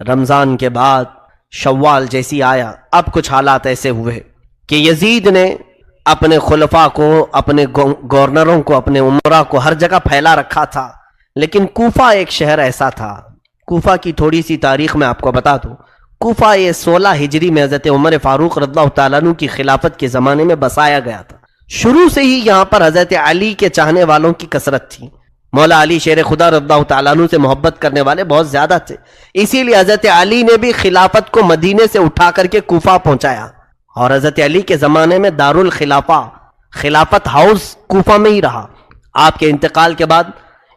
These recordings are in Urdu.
رمضان کے بعد شوال جیسی آیا، اب کچھ حالات ایسے ہوئے کہ یزید نے اپنے خلفاء کو، اپنے گورنروں کو، اپنے امراء کو ہر جگہ پھیلا رکھا تھا، لیکن کوفہ ایک شہر ایسا تھا۔ کوفہ کی تھوڑی سی تاریخ میں آپ کو بتا دوں، کوفہ یہ 16 ہجری میں حضرت عمر فاروق رضی اللہ تعالیٰ عنہ کی خلافت کے زمانے میں بسایا گیا تھا۔ شروع سے ہی یہاں پر حضرت علی کے چاہنے والوں کی کثرت تھی۔ مولا علی شیر خدا رضی اللہ تعالیٰ عنہ سے محبت کرنے والے بہت زیادہ تھے، اسی لیے حضرت علی نے بھی خلافت کو مدینے سے اٹھا کر کے کوفہ پہنچایا، اور حضرت علی کے زمانے میں دارالخلافہ، خلافت ہاؤس کوفہ میں ہی رہا۔ آپ کے انتقال کے بعد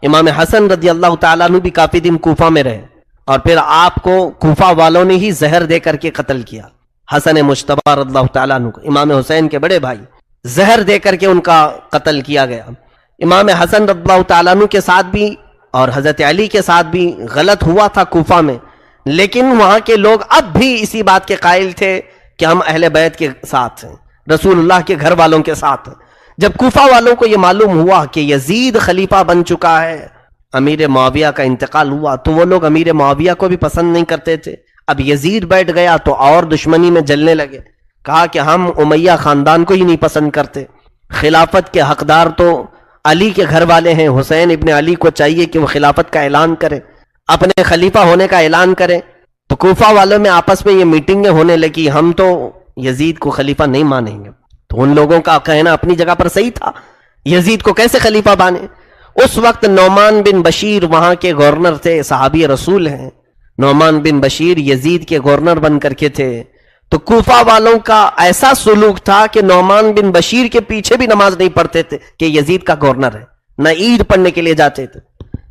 امام حسن رضی اللہ تعالیٰ عنہ بھی کافی دن کوفہ میں رہے، اور پھر آپ کو کوفہ والوں نے ہی زہر دے کر کے قتل کیا۔ حسن مجتبی رضی اللہ تعالیٰ عنہ، امام حسین کے بڑے بھائی، زہر دے کر کے ان کا قتل کیا گیا۔ امام حسن رضی اللہ تعالیٰ عنہ کے ساتھ بھی اور حضرت علی کے ساتھ بھی غلط ہوا تھا کوفہ میں، لیکن وہاں کے لوگ اب بھی اسی بات کے قائل تھے کہ ہم اہل بیت کے ساتھ ہیں، رسول اللہ کے گھر والوں کے ساتھ ہیں۔ جب کوفہ والوں کو یہ معلوم ہوا کہ یزید خلیفہ بن چکا ہے، امیر معاویہ کا انتقال ہوا، تو وہ لوگ امیر معاویہ کو بھی پسند نہیں کرتے تھے۔ اب یزید بیٹھ گیا تو اور دشمنی میں جلنے لگے، کہا کہ ہم امیہ خاندان کو ہی نہیں پسند کرتے، خلافت کے حقدار تو علی کے گھر والے ہیں، حسین ابن علی کو چاہیے کہ وہ خلافت کا اعلان کرے، اپنے خلیفہ ہونے کا اعلان کرے۔ تو کوفہ والوں میں آپس میں یہ میٹنگیں ہونے لگی، ہم تو یزید کو خلیفہ نہیں مانیں گے۔ تو ان لوگوں کا کہنا اپنی جگہ پر صحیح تھا، یزید کو کیسے خلیفہ بانے۔ اس وقت نعمان بن بشیر وہاں کے گورنر تھے، صحابی رسول ہیں۔ نعمان بن بشیر یزید کے گورنر بن کر کے تھے، تو کوفہ والوں کا ایسا سلوک تھا کہ نعمان بن بشیر کے پیچھے بھی نماز نہیں پڑھتے تھے کہ یزید کا گورنر ہے، نہ عید پڑھنے کے لیے جاتے تھے۔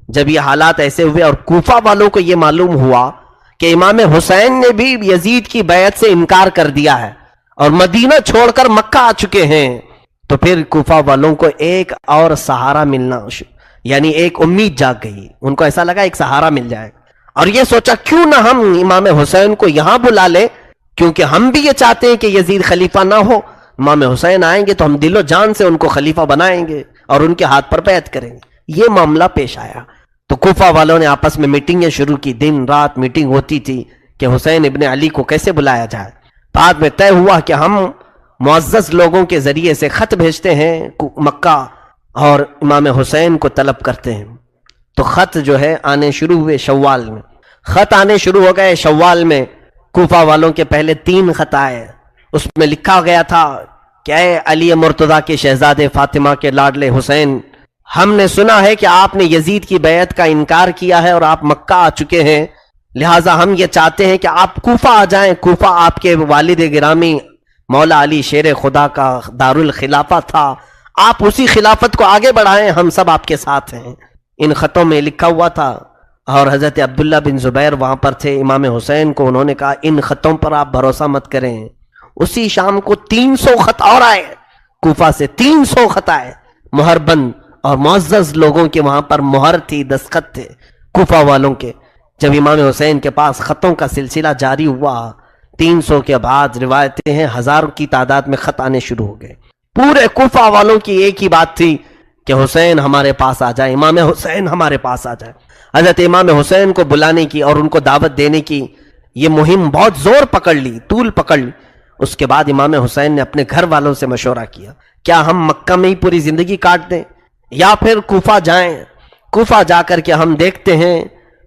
جب یہ حالات ایسے ہوئے اور کوفہ والوں کو یہ معلوم ہوا کہ امام حسین نے بھی یزید کی بیعت سے انکار کر دیا ہے اور مدینہ چھوڑ کر مکہ آ چکے ہیں، تو پھر کوفہ والوں کو ایک اور سہارا ملنا، یعنی ایک امید جاگ گئی۔ ان کو ایسا لگا ایک سہارا مل جائے، اور یہ سوچا کیوں نہ ہم امام حسین کو یہاں بلا لیں، کیونکہ ہم بھی یہ چاہتے ہیں کہ یزید خلیفہ نہ ہو۔ امام حسین آئیں گے تو ہم دل و جان سے ان کو خلیفہ بنائیں گے اور ان کے ہاتھ پر بیعت کریں گے۔ یہ معاملہ پیش آیا تو کوفہ والوں نے آپس میں میٹنگیں شروع کی، دن رات میٹنگ ہوتی تھی کہ حسین ابن علی کو کیسے بلایا جائے۔ بعد میں طے ہوا کہ ہم معزز لوگوں کے ذریعے سے خط بھیجتے ہیں مکہ اور امام حسین کو طلب کرتے ہیں۔ تو خط جو ہے آنے شروع ہوئے شوال میں، خط آنے شروع ہو گئے شوال میں۔ کوفہ والوں کے پہلے 3 خط آئے، اس میں لکھا گیا تھا کہ اے علی مرتضیٰ کے شہزادے، فاطمہ کے لاڈلے حسین، ہم نے سنا ہے کہ آپ نے یزید کی بیعت کا انکار کیا ہے اور آپ مکہ آ چکے ہیں، لہٰذا ہم یہ چاہتے ہیں کہ آپ کوفہ آ جائیں۔ کوفہ آپ کے والد گرامی مولا علی شیر خدا کا دارالخلافہ تھا، آپ اسی خلافت کو آگے بڑھائیں، ہم سب آپ کے ساتھ ہیں۔ ان خطوں میں لکھا ہوا تھا، اور حضرت عبداللہ بن زبیر وہاں پر تھے۔ امام حسین کو انہوں نے کہا ان خطوں پر آپ بھروسہ مت کریں۔ اسی شام کو 300 خط اور آئے، کوفہ سے 300 خط آئے مہر بند، اور معزز لوگوں کے وہاں پر مہر تھی، دستخط تھے کوفہ والوں کے۔ جب امام حسین کے پاس خطوں کا سلسلہ جاری ہوا، 300 کے بعد روایتیں ہیں 1000 کی تعداد میں خط آنے شروع ہو گئے۔ پورے کوفہ والوں کی ایک ہی بات تھی کہ حسین ہمارے پاس آ جائے، امام حسین ہمارے پاس آ جائے۔ حضرت امام حسین کو بلانے کی اور ان کو دعوت دینے کی یہ مہم بہت زور پکڑ لی، طول پکڑ لی۔ اس کے بعد امام حسین نے اپنے گھر والوں سے مشورہ کیا، کیا ہم مکہ میں ہی پوری زندگی کاٹ دیں یا پھر کوفہ جائیں؟ کوفہ جا کر کے ہم دیکھتے ہیں۔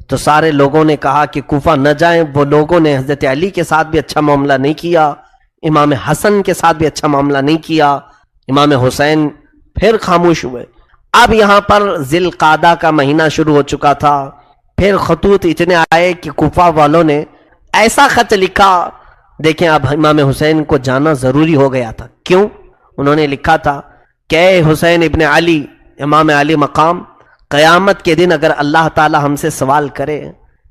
تو سارے لوگوں نے کہا کہ کوفہ نہ جائیں۔ وہ لوگوں نے حضرت علی کے ساتھ بھی اچھا معاملہ نہیں کیا، امام حسن کے ساتھ بھی اچھا معاملہ نہیں کیا۔ امام حسین پھر خاموش ہوئے۔ اب یہاں پر ذی القعدہ کا مہینہ شروع ہو چکا تھا، پھر خطوط اتنے آئے کہ کوفہ والوں نے ایسا خط لکھا، دیکھیں اب امام حسین کو جانا ضروری ہو گیا تھا۔ کیوں؟ انہوں نے لکھا تھا کہ اے حسین ابن علی، امام علی مقام، قیامت کے دن اگر اللہ تعالی ہم سے سوال کرے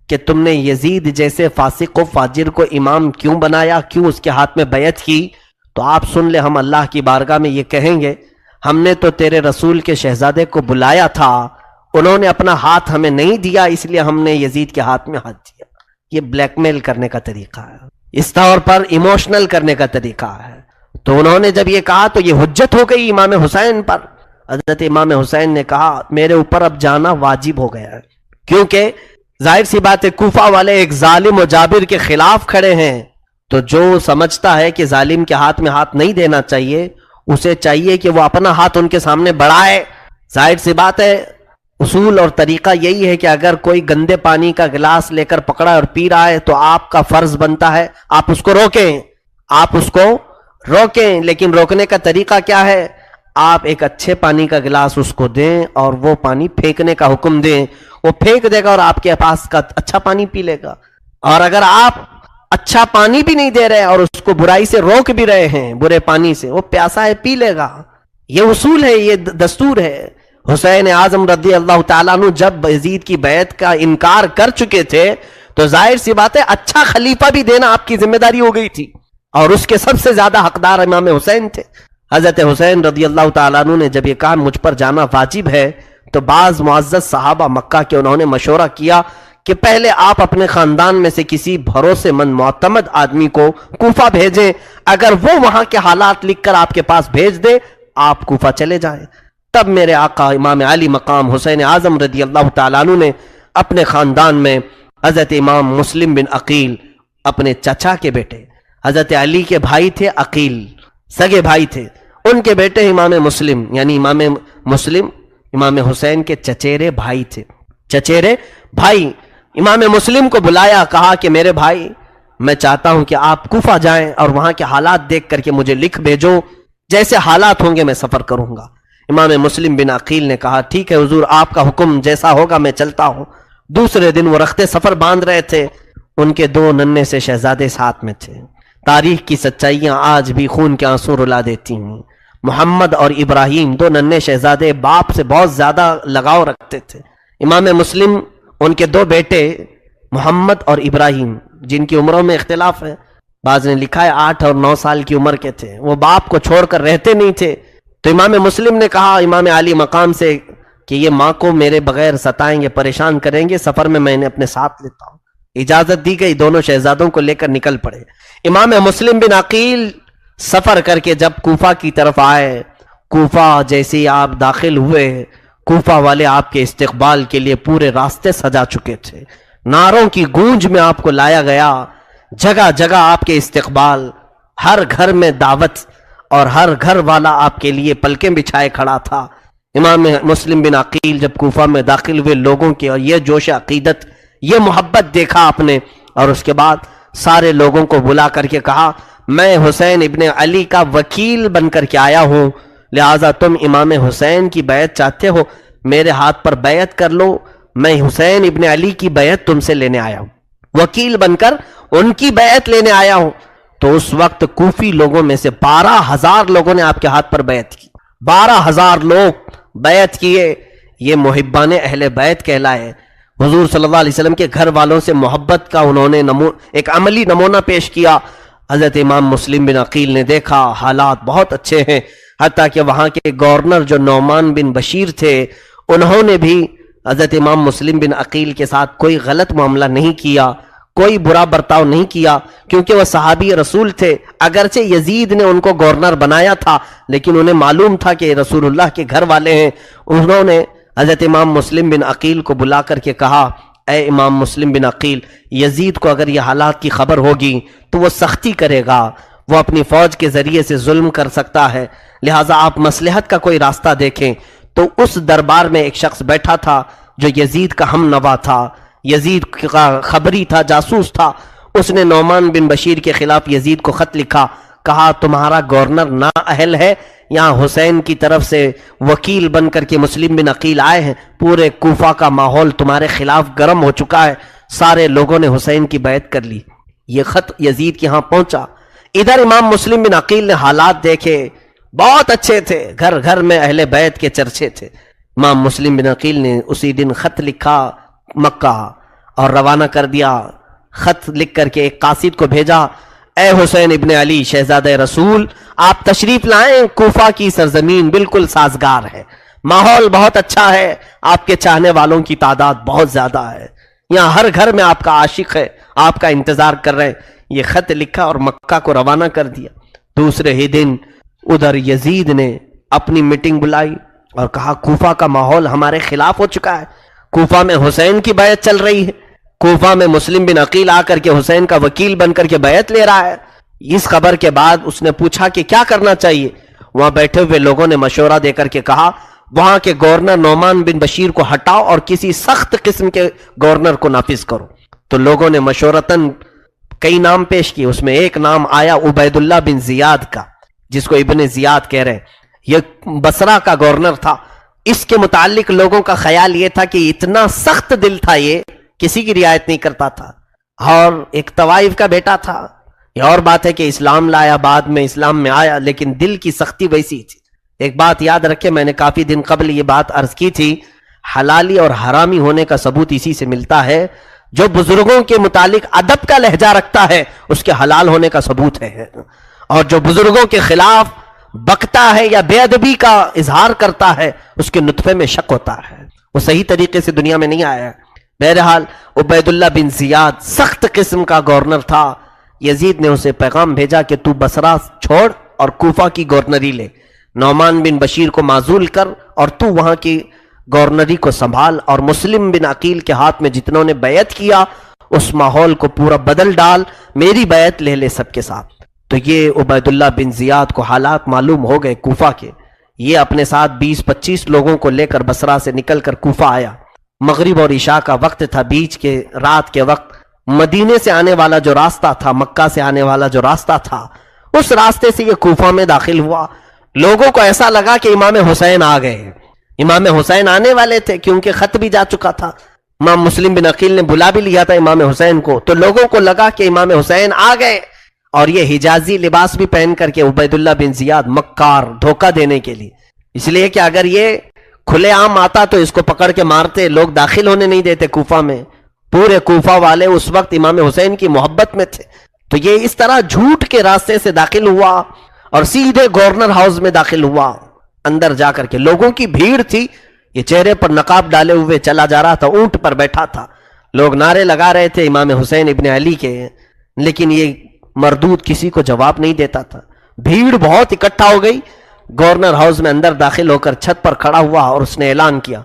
کہ تم نے یزید جیسے فاسق و فاجر کو امام کیوں بنایا، کیوں اس کے ہاتھ میں بیعت کی، تو آپ سن لے، ہم اللہ کی بارگاہ میں یہ کہیں گے ہم نے تو تیرے رسول کے شہزادے کو بلایا تھا، انہوں نے اپنا ہاتھ ہمیں نہیں دیا، اس لیے ہم نے یزید کے ہاتھ میں ہاتھ دیا۔ یہ بلیک میل کرنے کا طریقہ ہے، اس طور پر ایموشنل کرنے کا طریقہ ہے۔ تو انہوں نے جب یہ کہا تو یہ حجت ہو گئی امام حسین پر۔ حضرت امام حسین نے کہا میرے اوپر اب جانا واجب ہو گیا ہے، کیونکہ ظاہر سی بات ہے کوفہ والے ایک ظالم و جابر کے خلاف کھڑے ہیں، تو جو سمجھتا ہے کہ ظالم کے ہاتھ میں ہاتھ نہیں دینا چاہیے، اسے چاہیے کہ وہ اپنا ہاتھ ان کے سامنے بڑھائے۔ ظاہر سی بات ہے اصول اور طریقہ یہی ہے کہ اگر کوئی گندے پانی کا گلاس لے کر پکڑا اور پی رہا ہے تو آپ کا فرض بنتا ہے آپ اس کو روکیں، آپ اس کو روکیں۔ لیکن روکنے کا طریقہ کیا ہے؟ آپ ایک اچھے پانی کا گلاس اس کو دیں اور وہ پانی پھینکنے کا حکم دیں، وہ پھینک دے گا اور آپ کے پاس کا اچھا پانی پی لے گا۔ اور اگر آپ اچھا پانی بھی نہیں دے رہے اور اس کو برائی سے روک بھی رہے ہیں، برے پانی سے، وہ پیاسا ہے پی لے گا۔ یہ اصول ہے، یہ دستور ہے۔ حسین اعظم رضی اللہ تعالیٰ عنہ جب یزید کی بیعت کا انکار کر چکے تھے تو ظاہر سی بات ہے اچھا خلیفہ بھی دینا آپ کی ذمہ داری ہو گئی تھی، اور اس کے سب سے زیادہ حقدار امام حسین تھے۔ حضرت حسین رضی اللہ تعالیٰ عنہ نے جب یہ کہا مجھ پر جانا واجب ہے، تو بعض معزز صحابہ مکہ کے انہوں نے مشورہ کیا کہ پہلے آپ اپنے خاندان میں سے کسی بھروسے مند معتمد آدمی کو کوفہ بھیجیں، اگر وہ وہاں کے حالات لکھ کر آپ کے پاس بھیج دے آپ کوفہ چلے جائیں۔ تب میرے آقا امام علی مقام حسین اعظم رضی اللہ تعالیٰ عنہ نے اپنے خاندان میں حضرت امام مسلم بن عقیل، اپنے چچا کے بیٹے، حضرت علی کے بھائی تھے عقیل، سگے بھائی تھے، ان کے بیٹے امام مسلم، یعنی امام مسلم امام حسین کے چچیرے بھائی تھے، چچیرے بھائی، امام مسلم کو بلایا، کہا کہ میرے بھائی میں چاہتا ہوں کہ آپ کوفہ جائیں اور وہاں کے حالات دیکھ کر کے مجھے لکھ بھیجو، جیسے حالات ہوں گے میں سفر کروں گا۔ امام مسلم بن عقیل نے کہا ٹھیک ہے حضور، آپ کا حکم جیسا ہوگا میں چلتا ہوں۔ دوسرے دن وہ رخت سفر باندھ رہے تھے، ان کے دو ننھے سے شہزادے ساتھ میں تھے۔ تاریخ کی سچائیاں آج بھی خون کے آنسو رلا دیتی ہیں۔ محمد اور ابراہیم دو ننھے شہزادے باپ سے بہت زیادہ لگاؤ رکھتے تھے۔ امام مسلم ان کے دو بیٹے محمد اور ابراہیم، جن کی عمروں میں اختلاف ہے، بعض نے لکھا ہے 8 اور 9 سال کی عمر کے تھے، وہ باپ کو چھوڑ کر رہتے نہیں تھے۔ تو امام مسلم نے کہا امام علی مقام سے کہ یہ ماں کو میرے بغیر ستائیں گے، پریشان کریں گے، سفر میں انہیں اپنے ساتھ لیتا ہوں۔ اجازت دی گئی، دونوں شہزادوں کو لے کر نکل پڑے۔ امام مسلم بن عقیل سفر کر کے جب کوفہ کی طرف آئے، کوفہ جیسے ہی آپ داخل ہوئے، کوفہ والے آپ کے استقبال کے لیے پورے راستے سجا چکے تھے، نعروں کی گونج میں آپ کو لایا گیا، جگہ جگہ آپ کے استقبال، ہر گھر میں دعوت، اور ہر گھر والا آپ کے لیے پلکیں بچھائے کھڑا تھا۔ امام مسلم بن عقیل جب کوفہ میں داخل ہوئے، لوگوں کے اور یہ جوش عقیدت، یہ محبت دیکھا آپ نے، اور اس کے بعد سارے لوگوں کو بلا کر کے کہا میں حسین ابن علی کا وکیل بن کر کے آیا ہوں، لہٰذا تم امام حسین کی بیعت چاہتے ہو، میرے ہاتھ پر بیعت کر لو، میں حسین ابن علی کی بیعت تم سے لینے آیا ہوں، وکیل بن کر ان کی بیعت لینے آیا ہوں۔ تو اس وقت کوفی لوگوں میں سے 12,000 لوگوں نے آپ کے ہاتھ پر بیعت کی، 12,000 لوگ بیعت کیے۔ یہ محبان اہل بیت کہلائے۔ حضور صلی اللہ علیہ وسلم کے گھر والوں سے محبت کا انہوں نے ایک عملی نمونہ پیش کیا۔ حضرت امام مسلم بن عقیل نے دیکھا حالات بہت اچھے ہیں، حتیٰ کہ وہاں کے گورنر جو نعمان بن بشیر تھے، انہوں نے بھی حضرت امام مسلم بن عقیل کے ساتھ کوئی غلط معاملہ نہیں کیا، کوئی برا برتاؤ نہیں کیا، کیونکہ وہ صحابی رسول تھے۔ اگرچہ یزید نے ان کو گورنر بنایا تھا، لیکن انہیں معلوم تھا کہ رسول اللہ کے گھر والے ہیں۔ انہوں نے حضرت امام مسلم بن عقیل کو بلا کر کے کہا اے امام مسلم بن عقیل، یزید کو اگر یہ حالات کی خبر ہوگی تو وہ سختی کرے گا، وہ اپنی فوج کے ذریعے سے ظلم کر سکتا ہے، لہٰذا آپ مصلحت کا کوئی راستہ دیکھیں۔ تو اس دربار میں ایک شخص بیٹھا تھا جو یزید کا ہم نوا تھا، یزید کا خبری تھا، جاسوس تھا۔ اس نے نعمان بن بشیر کے خلاف یزید کو خط لکھا، کہا تمہارا گورنر نااہل ہے، یہاں حسین کی طرف سے وکیل بن کر کے مسلم بن عقیل آئے ہیں، پورے کوفہ کا ماحول تمہارے خلاف گرم ہو چکا ہے، سارے لوگوں نے حسین کی بیعت کر لی۔ یہ خط یزید کے ہاں پہنچا۔ ادھر امام مسلم بن عقیل نے حالات دیکھے، بہت اچھے تھے، گھر گھر میں اہل بیت کے چرچے تھے۔ امام مسلم بن عقیل نے اسی دن خط لکھا مکہ اور روانہ کر دیا۔ خط لکھ کر کے ایک قاصد کو بھیجا، اے حسین ابن علی شہزادہ رسول، آپ تشریف لائیں، کوفہ کی سرزمین بالکل سازگار ہے، ماحول بہت اچھا ہے، آپ کے چاہنے والوں کی تعداد بہت زیادہ ہے، یہاں ہر گھر میں آپ کا عاشق ہے، آپ کا انتظار کر رہے ہیں۔ یہ خط لکھا اور مکہ کو روانہ کر دیا۔ دوسرے ہی دن ادھر یزید نے اپنی میٹنگ بلائی اور کہا کوفہ کا ماحول ہمارے خلاف ہو چکا ہے، کوفہ میں حسین کی بیعت چل رہی ہے، کوفہ میں مسلم بن عقیل آ کر کے حسین کا وکیل بن کر کے بیعت لے رہا ہے۔ اس خبر کے بعد اس نے پوچھا کہ کیا کرنا چاہیے۔ وہاں بیٹھے ہوئے لوگوں نے مشورہ دے کر کے کہا وہاں کے گورنر نعمان بن بشیر کو ہٹاؤ اور کسی سخت قسم کے گورنر کو نافذ کرو۔ تو لوگوں نے مشورتاً کئی نام پیش کیے، اس میں ایک نام آیا عبید اللہ بن زیاد کا، جس کو ابن زیاد کہہ رہے ہیں۔ یہ بصرہ کا گورنر تھا۔ اس کے متعلق لوگوں کا خیال یہ تھا کہ اتنا سخت دل تھا، یہ کسی کی رعایت نہیں کرتا تھا، اور ایک طوائف کا بیٹا تھا۔ یہ اور بات ہے کہ اسلام لایا، بعد میں اسلام میں آیا، لیکن دل کی سختی ویسی تھی۔ ایک بات یاد رکھے، میں نے کافی دن قبل یہ بات عرض کی تھی، حلالی اور حرامی ہونے کا ثبوت اسی سے ملتا ہے۔ جو بزرگوں کے متعلق ادب کا لہجہ رکھتا ہے اس کے حلال ہونے کا ثبوت ہے، اور جو بزرگوں کے خلاف بکتا ہے یا بے ادبی کا اظہار کرتا ہے اس کے نطفے میں شک ہوتا ہے، وہ صحیح طریقے سے دنیا میں نہیں آیا۔ بہرحال عبید اللہ بن زیاد سخت قسم کا گورنر تھا۔ یزید نے اسے پیغام بھیجا کہ تو بصرہ چھوڑ اور کوفہ کی گورنری لے، نعمان بن بشیر کو معزول کر اور تو وہاں کی گورنری کو سنبھال، اور مسلم بن عقیل کے ہاتھ میں جتنوں نے بیعت کیا اس ماحول کو پورا بدل ڈال، میری بیعت لے لے سب کے ساتھ۔ تو یہ عبید اللہ بن زیاد کو حالات معلوم ہو گئے کوفہ کے۔ یہ اپنے ساتھ 20-25 لوگوں کو لے کر بصرہ سے نکل کر کوفہ آیا۔ مغرب اور عشاء کا وقت تھا، بیچ کے رات کے وقت مدینے سے آنے والا جو راستہ تھا، مکہ سے آنے والا جو راستہ تھا، اس راستے سے یہ کوفہ میں داخل ہوا۔ لوگوں کو ایسا لگا کہ امام حسین آ گئے ہیں۔ امام حسین آنے والے تھے کیونکہ خط بھی جا چکا تھا، امام مسلم بن عقیل نے بلا بھی لیا تھا امام حسین کو، تو لوگوں کو لگا کہ امام حسین آ گئے، اور یہ حجازی لباس بھی پہن کر کے عبید اللہ بن زیاد مکار، دھوکہ دینے کے لیے، اس لیے کہ اگر یہ کھلے عام آتا تو اس کو پکڑ کے مارتے، لوگ داخل ہونے نہیں دیتے کوفہ میں۔ پورے کوفہ والے اس وقت امام حسین کی محبت میں تھے، تو یہ اس طرح جھوٹ کے راستے سے داخل ہوا اور سیدھے گورنر ہاؤس میں داخل ہوا۔ اندر جا کر کے لوگوں کی بھیڑ تھی، یہ چہرے پر نقاب ڈالے ہوئے چلا جا رہا تھا، اونٹ پر بیٹھا تھا، لوگ نعرے لگا رہے تھے امام حسین ابن علی کے، لیکن یہ مردود کسی کو جواب نہیں دیتا تھا۔ بھیڑ بہت اکٹھا ہو گئی، گورنر ہاؤس میں اندر داخل ہو کر چھت پر کھڑا ہوا اور اس نے اعلان کیا،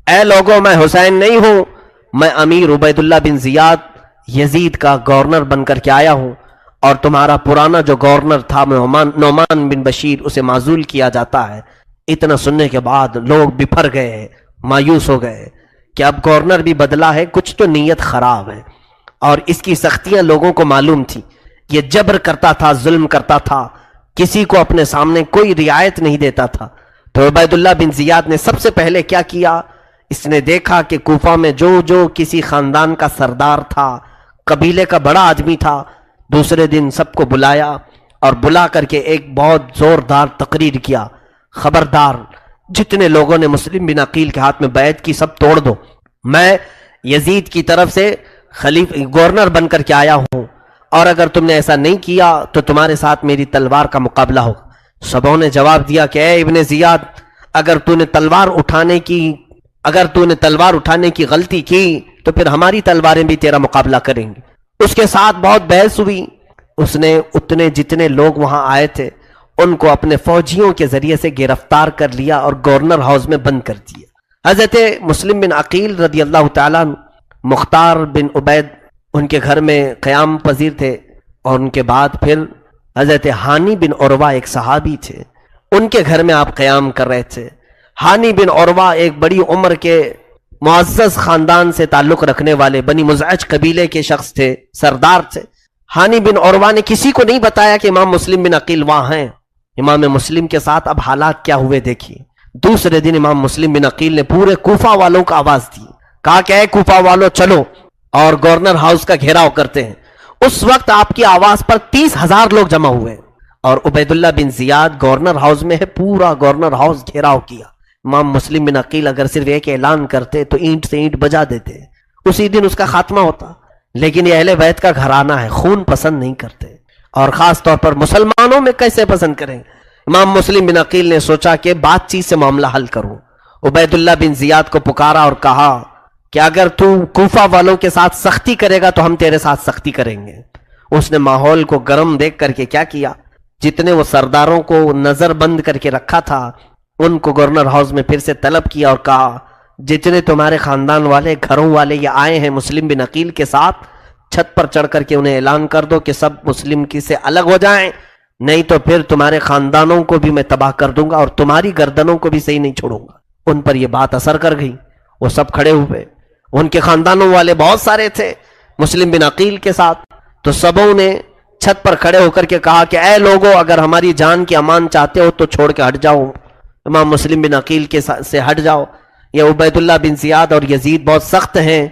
اے لوگوں، میں حسین نہیں ہوں، میں امیر عبید اللہ بن زیاد یزید کا گورنر بن کر کے آیا ہوں، اور تمہارا پرانا جو گورنر تھا نعمان بن بشیر، اسے معزول کیا جاتا ہے۔ اتنا سننے کے بعد لوگ بپھر گئے، مایوس ہو گئے کہ اب گورنر بھی بدلا ہے، کچھ تو نیت خراب ہے، اور اس کی سختیاں لوگوں کو معلوم تھی۔ یہ جبر کرتا تھا، ظلم کرتا تھا، کسی کو اپنے سامنے کوئی رعایت نہیں دیتا تھا۔ تو عبید اللہ بن زیاد نے سب سے پہلے کیا کیا، اس نے دیکھا کہ کوفہ میں جو کسی خاندان کا سردار تھا، قبیلے کا بڑا آدمی تھا، دوسرے دن سب کو بلایا اور بلا کر کے ایک بہت زوردار تقریر کیا، خبردار جتنے لوگوں نے مسلم بن عقیل کے ہاتھ میں بیعت کی سب توڑ دو، میں یزید کی طرف سے گورنر بن کر کے آیا ہوں، اور اگر تم نے ایسا نہیں کیا تو تمہارے ساتھ میری تلوار کا مقابلہ ہوگا۔ سبوں نے جواب دیا کہ اے ابن زیاد، اگر تو نے تلوار اٹھانے کی غلطی کی تو پھر ہماری تلواریں بھی تیرا مقابلہ کریں گی۔ اس کے ساتھ بہت بحث ہوئی، اس نے اتنے جتنے لوگ وہاں آئے تھے ان کو اپنے فوجیوں کے ذریعے سے گرفتار کر لیا اور گورنر ہاؤس میں بند کر دیا۔ حضرت مسلم بن عقیل رضی اللہ تعالیٰ، مختار بن عبید ان کے گھر میں قیام پذیر تھے، اور ان کے بعد پھر حضرت ہانی بن عروہ ایک صحابی تھے، ان کے گھر میں آپ قیام کر رہے تھے۔ ہانی بن عروہ ایک بڑی عمر کے معزز خاندان سے تعلق رکھنے والے بنی مزعج قبیلے کے شخص تھے، سردار تھے۔ ہانی بن عروہ نے کسی کو نہیں بتایا کہ امام مسلم بن عقیل وہاں ہیں۔ امام مسلم کے ساتھ اب حالات کیا ہوئے دیکھیے۔ دوسرے دن امام مسلم بن عقیل نے پورے کوفہ والوں کو آواز دی، کہا کہ اے کوفہ والوں، چلو اور گورنر ہاؤس کا گھیراؤ کرتے ہیں۔ اس وقت آپ کی آواز پر 30,000 لوگ جمع ہوئے، اور عبید اللہ بن زیاد گورنر ہاؤس میں ہے، پورا گورنر ہاؤس گھیراؤ کیا۔ امام مسلم بن عقیل اگر صرف ایک اعلان کرتے تو اینٹ سے اینٹ بجا دیتے، اسی دن اس کا خاتمہ ہوتا، لیکن یہ اہل بیت کا گھرانہ ہے، خون پسند نہیں کرتے، اور خاص طور پر مسلمانوں میں کیسے پسند کریں۔ امام مسلم بن عقیل نے سوچا کہ بات چیت سے معاملہ حل کروں۔ عبید اللہ بن زیاد کو پکارا اور کہا کہ اگر تو کوفہ والوں کے ساتھ سختی کرے گا تو ہم تیرے ساتھ سختی کریں گے۔ اس نے ماحول کو گرم دیکھ کر کے کیا کیا، جتنے وہ سرداروں کو نظر بند کر کے رکھا تھا ان کو گورنر ہاؤس میں پھر سے طلب کیا اور کہا جتنے تمہارے خاندان والے گھروں والے یہ آئے ہیں مسلم بن عقیل کے ساتھ، چھت پر چڑھ کر کے انہیں اعلان کر دو کہ سب مسلم کی سے الگ ہو جائیں، نہیں تو پھر تمہارے خاندانوں کو بھی میں تباہ کر دوں گا اور تمہاری گردنوں کو بھی صحیح نہیں چھوڑوں گا۔ ان پر یہ بات اثر کر گئی، وہ سب کھڑے ہوئے، ان کے خاندانوں والے بہت سارے تھے مسلم بن عقیل کے ساتھ، تو سبوں نے چھت پر کھڑے ہو کر کے کہا کہ اے لوگو، اگر ہماری جان کی امان چاہتے ہو تو چھوڑ کے ہٹ جاؤ، امام مسلم بن عقیل کے سے ہٹ جاؤ، یہ عبید اللہ بن زیاد اور یزید بہت سخت ہیں،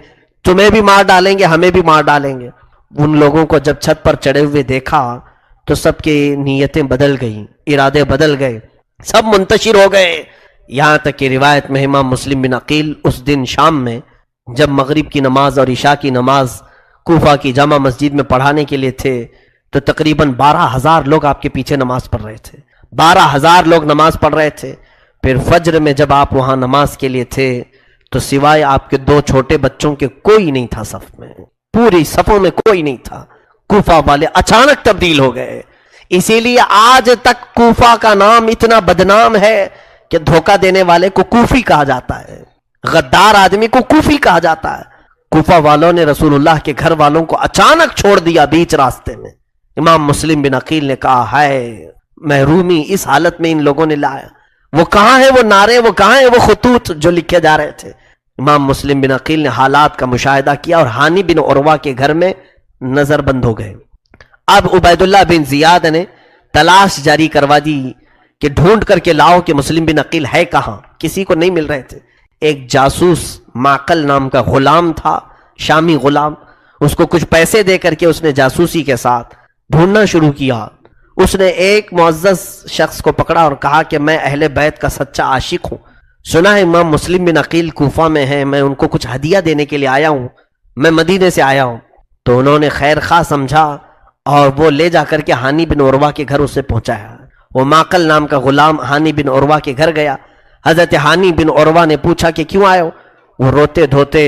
تمہیں بھی مار ڈالیں گے، ہمیں بھی مار ڈالیں گے۔ ان لوگوں کو جب چھت پر چڑھے ہوئے دیکھا تو سب کی نیتیں بدل گئیں، ارادے بدل گئے، سب منتشر ہو گئے، یہاں تک کہ روایت میں امام مسلم بن عقیل اس دن شام میں جب مغرب کی نماز اور عشاء کی نماز کوفہ کی جامع مسجد میں پڑھانے کے لیے تھے تو تقریباً 12,000 لوگ آپ کے پیچھے نماز پڑھ رہے تھے، 12,000 لوگ نماز پڑھ رہے تھے۔ پھر فجر میں جب آپ وہاں نماز کے لیے تھے تو سوائے آپ کے 2 چھوٹے بچوں کے کوئی نہیں تھا صف میں، پوری صفوں میں کوئی نہیں تھا۔ کوفہ والے اچانک تبدیل ہو گئے، اسی لیے آج تک کوفہ کا نام اتنا بدنام ہے کہ دھوکہ دینے والے کو کوفی کہا جاتا ہے، غدار آدمی کو کوفی کہا جاتا ہے۔ کوفہ والوں نے رسول اللہ کے گھر والوں کو اچانک چھوڑ دیا بیچ راستے میں۔ امام مسلم بن عقیل نے کہا، ہائے محرومی اس حالت میں ان لوگوں نے لایا، وہ کہاں ہے وہ نعرے، وہ کہاں ہے وہ خطوط جو لکھے جا رہے تھے۔ امام مسلم بن عقیل نے حالات کا مشاہدہ کیا اور ہانی بن عروہ کے گھر میں نظر بند ہو گئے۔ اب عبید اللہ بن زیاد نے تلاش جاری کروا دی کہ ڈھونڈ کر کے لاؤ کہ مسلم بن عقیل ہے کہاں، کسی کو نہیں مل رہے تھے۔ ایک جاسوس معقل نام کا غلام تھا، شامی غلام، اس کو کچھ پیسے دے کر کے اس نے جاسوسی کے ساتھ ڈھونڈنا شروع کیا۔ اس نے ایک معزز شخص کو پکڑا اور کہا کہ میں اہل بیت کا سچا عاشق ہوں، سنا ہے امام مسلم بن عقیل کوفہ میں ہیں، میں ان کو کچھ ہدیہ دینے کے لیے آیا ہوں، میں مدینے سے آیا ہوں۔ تو انہوں نے خیر خواہ سمجھا اور وہ لے جا کر کے ہانی بن عروہ کے گھر اسے پہنچایا۔ وہ معقل نام کا غلام ہانی بن عروہ کے گھر گیا۔ حضرت ہانی بن عروہ نے پوچھا کہ کیوں آئے ہو؟ وہ روتے دھوتے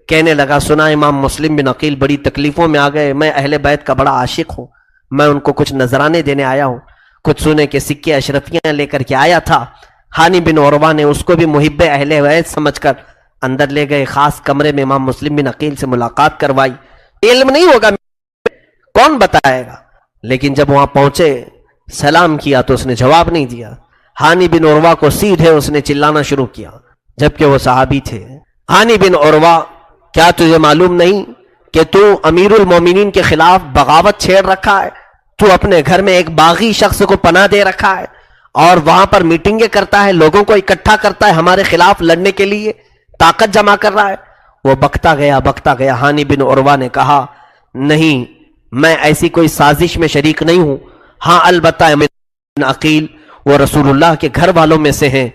کہنے لگا، سنا امام مسلم بن عقیل بڑی تکلیفوں میں آ گئے، میں اہل بیت کا بڑا عاشق ہوں، میں ان کو کچھ نذرانے دینے آیا ہوں، کچھ سونے کے سکے اشرفیاں لے کر کے آیا تھا۔ ہانی بن عروہ نے اس کو بھی محب اہل بیت سمجھ کر اندر لے گئے، خاص کمرے میں امام مسلم بن عقیل سے ملاقات کروائی۔ علم نہیں ہوگا، کون بتائے گا؟ لیکن جب وہاں پہنچے سلام کیا تو اس نے جواب نہیں دیا۔ ہانی بن عروہ کو سیدھے اس نے چلانا شروع کیا، جبکہ وہ صحابی تھے۔ ہانی بن عروہ، کیا تجھے معلوم نہیں کہ تو امیر المومنین کے خلاف بغاوت چھیڑ رکھا ہے؟ تو اپنے گھر میں ایک باغی شخص کو پناہ دے رکھا ہے اور وہاں پر میٹنگیں کرتا ہے، لوگوں کو اکٹھا کرتا ہے، ہمارے خلاف لڑنے کے لیے طاقت جمع کر رہا ہے۔ وہ بکتا گیا۔ ہانی بن عروہ نے کہا، نہیں، میں ایسی کوئی سازش میں شریک نہیں ہوں، ہاں البتہ بن عقیل وہ رسول اللہ کے گھر والوں میں سے ہیں،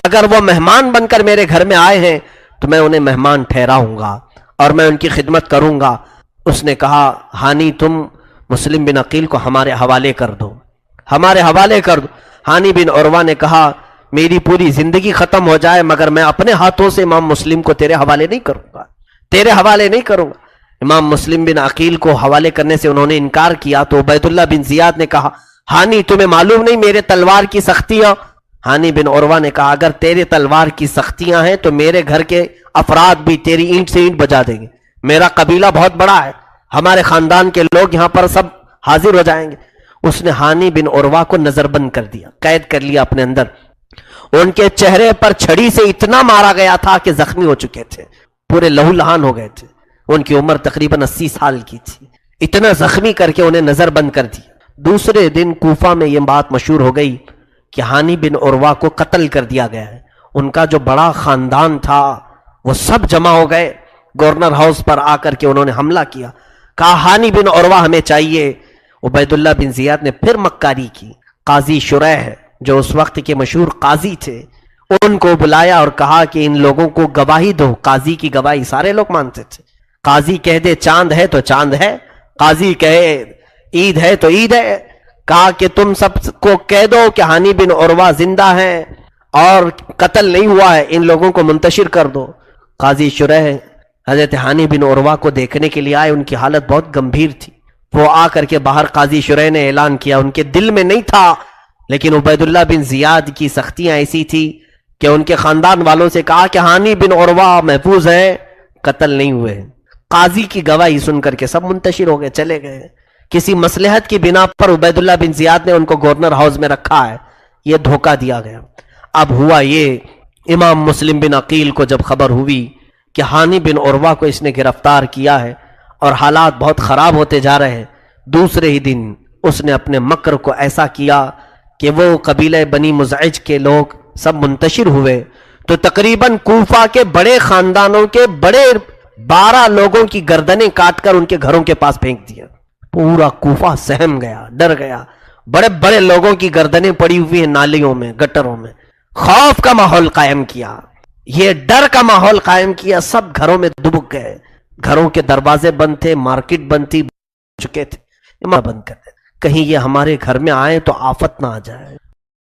اگر وہ مہمان بن کر میرے گھر میں آئے ہیں تو میں انہیں مہمان ٹھہراؤں گا اور میں ان کی خدمت کروں گا۔ اس نے کہا، ہانی تم مسلم بن عقیل کو ہمارے حوالے کر دو، ہمارے حوالے کر دو۔ ہانی بن عروہ نے کہا، میری پوری زندگی ختم ہو جائے مگر میں اپنے ہاتھوں سے امام مسلم کو تیرے حوالے نہیں کروں گا، تیرے حوالے نہیں کروں گا۔ امام مسلم بن عقیل کو حوالے کرنے سے انہوں نے انکار کیا تو عبید اللہ بن زیاد نے کہا، ہانی تمہیں معلوم نہیں میرے تلوار کی سختیاں؟ ہانی بن عروہ نے کہا، اگر تیرے تلوار کی سختیاں ہیں تو میرے گھر کے افراد بھی تیری اینٹ سے اینٹ بجا دیں گے، میرا قبیلہ بہت بڑا ہے، ہمارے خاندان کے لوگ یہاں پر سب حاضر ہو جائیں گے۔ اس نے ہانی بن عروہ کو نظر بند کر دیا، قید کر لیا اپنے اندر۔ ان کے چہرے پر چھڑی سے اتنا مارا گیا تھا کہ زخمی ہو چکے تھے، پورے لہو لہان ہو گئے تھے، ان کی عمر تقریباً 80 سال کی تھی، اتنا زخمی کر کے انہیں نظر بند کر دیا۔ دوسرے دن کوفہ میں یہ بات مشہور ہو گئی کہ ہانی بن عروہ کو قتل کر دیا گیا ہے۔ ان کا جو بڑا خاندان تھا وہ سب جمع ہو گئے، گورنر ہاؤس پر آ کر کے انہوں نے حملہ کیا، کہا ہانی بن عروہ ہمیں چاہیے۔ عبید اللہ بن زیاد نے پھر مکاری کی، قاضی شریح جو اس وقت کے مشہور قاضی تھے ان کو بلایا اور کہا کہ ان لوگوں کو گواہی دو۔ قاضی کی گواہی سارے لوگ مانتے تھے، قاضی کہہ دے چاند ہے تو چاند ہے، قاضی کہے عید ہے تو عید ہے۔ کہا کہ تم سب کو کہہ دو کہ ہانی بن عروہ زندہ ہیں اور قتل نہیں ہوا ہے، ان لوگوں کو منتشر کر دو۔ قاضی شریح حضرت ہانی بن عروہ کو دیکھنے کے لیے آئے، ان کی حالت بہت گمبھیر تھی۔ وہ آ کر کے باہر قاضی شریح نے اعلان کیا، ان کے دل میں نہیں تھا لیکن عبید اللہ بن زیاد کی سختیاں ایسی تھی کہ ان کے خاندان والوں سے کہا کہ ہانی بن عروہ محفوظ ہے، قتل نہیں ہوئے۔ قاضی کی گواہی سن کر کے سب منتشر ہو گئے، چلے گئے۔ کسی مصلحت کی بنا پر عبید اللہ بن زیاد نے ان کو گورنر ہاؤس میں رکھا ہے، یہ دھوکہ دیا گیا۔ اب ہوا یہ، امام مسلم بن عقیل کو جب خبر ہوئی کہ ہانی بن عروہ کو اس نے گرفتار کیا ہے اور حالات بہت خراب ہوتے جا رہے ہیں، دوسرے ہی دن اس نے اپنے مکر کو ایسا کیا کہ وہ قبیلہ بنی مزعج کے لوگ سب منتشر ہوئے، تو تقریباً کوفہ کے بڑے خاندانوں کے بڑے 12 لوگوں کی گردنیں کاٹ کر ان کے گھروں کے پاس پھینک دیا۔ پورا کوفہ سہم گیا، ڈر گیا، بڑے بڑے لوگوں کی گردنیں پڑی ہوئی ہیں نالیوں میں، گٹروں میں۔ خوف کا ماحول قائم کیا، یہ ڈر کا ماحول قائم کیا، سب گھروں میں دبک گئے، گھروں کے دروازے بند تھے، مارکیٹ بند تھی، چکے تھے، بند کر دے کہیں یہ ہمارے گھر میں آئے تو آفت نہ آ جائے۔